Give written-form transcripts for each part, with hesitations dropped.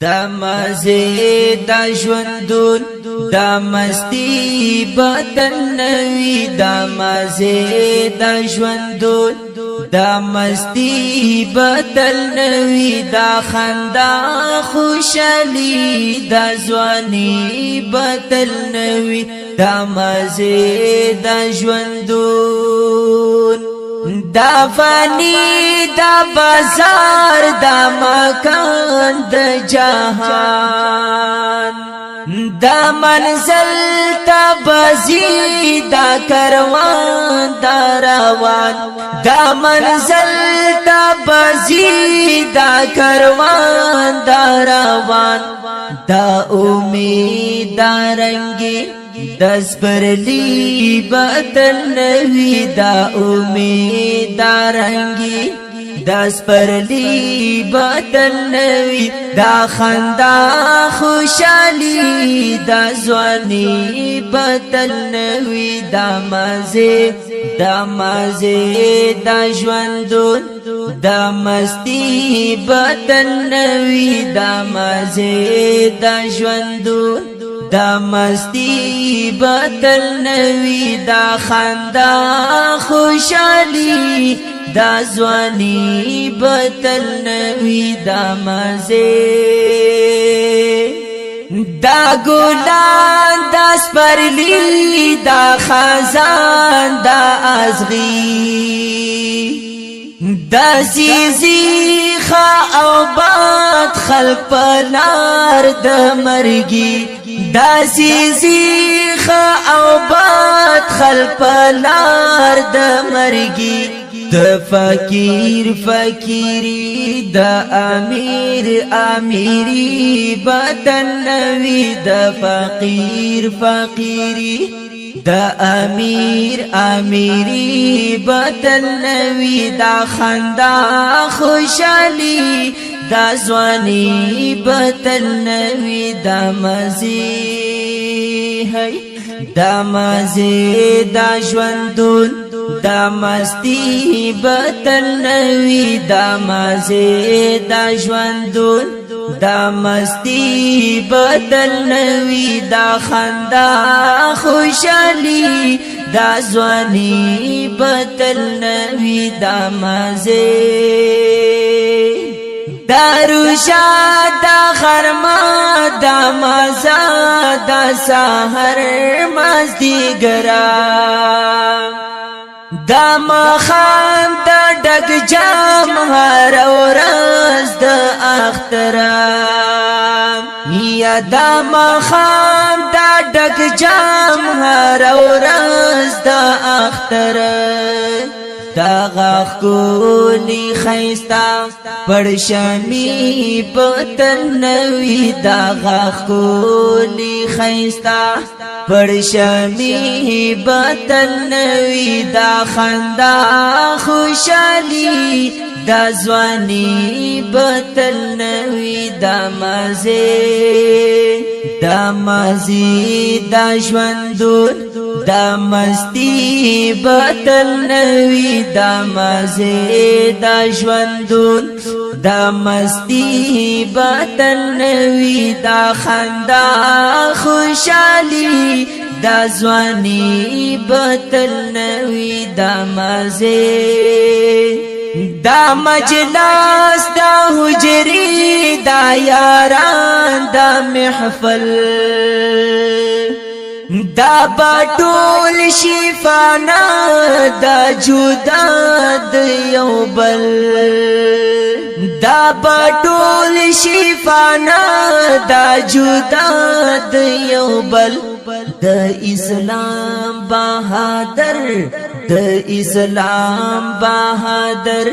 دا مزه دا ژوندون دا مستی بدل نوی دا مزه دا ژوندون دا مستی بدل نوی دا خندا خوشالی دا ځواني بدل نوی دا مزه دا ژوندون دا فانی دا بازار دا مکان دا جهان دا منزل تا بزی دا کروان دا روان دا منزل تا بزی دا کروان دا روان دا امید دا رنگی دس برلی بدل نوی دا امید دا رنگی دس برلی بدل نوی دا خندا خوشالی دا ځواني بدل نوی دا مزه دا ژوندون دا مستی بدل نوی دا مزه دا ژوندون دا مستی بدل نوی دا خندا خوشالی دا ځواني بدل نوی دا مزه دا ګلان دا سپرلی دا خزان دا ازغی دا زیزی خا او باد خلق پلار دا مرگی دا زیزی خا او باد خلق پلار دا مرگی دا فقیر فقیری دا امیر امیری بدل نوی دا فقیر فقیری دا امیر امیری بدل نوی دا خندا خوشالی دا ځواني بدل نوی دا مزه دا مزه دا ژوندون دا مستی بدل نوی دا مزه دا ژوندون دا مستی بدل نوی دا خندا خوشالی دا ځواني بدل نوی دا مزه دا روشا دا غرما دا مزا دا سحر مازدیګرا دا مخام دا ډګ جام هر ورځ د اخترام یا دا مخام دا ډګ جام هر ورځ د اخترام دا غاخ کولی خیستا پرشمی پتن نوی دا غاخ کولی خیستا پرشمی پتن نوی دا خندا خوشالی دا ځواني بدل نوی دا مزه دا ژوندون دا مستی بدل نوی دا مزه دا ژوندون دا مستی بدل نوی دا خندا خوشالی دا ځواني بدل نوی دا مزه دا مجلس دا حجری دا یاران دا محفل دا باټول شفانا دا جدا د یو بل دا باټول شفانا دا جدا د یو بل د اسلام بہادر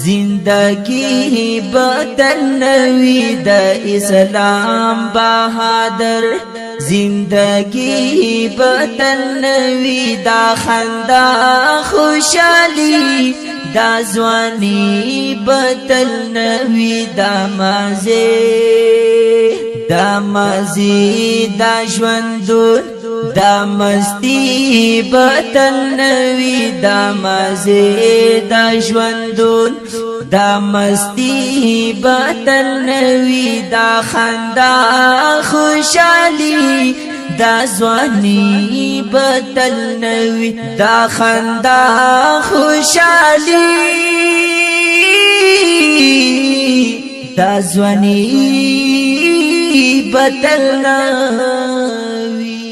زندگی بدل نوی د اسلام بہادر زندگی بدل نوی دا خندا خوشالی دا ځواني بدل نوی دا مزه دا ژوندون دا مستی بدل نوی دا مزه دا ژوندون دا مستی بتل نوی دا خندا خوشالی دا ځواني بتل نوی دا خندا خوشالی دا ځواني بتل نوی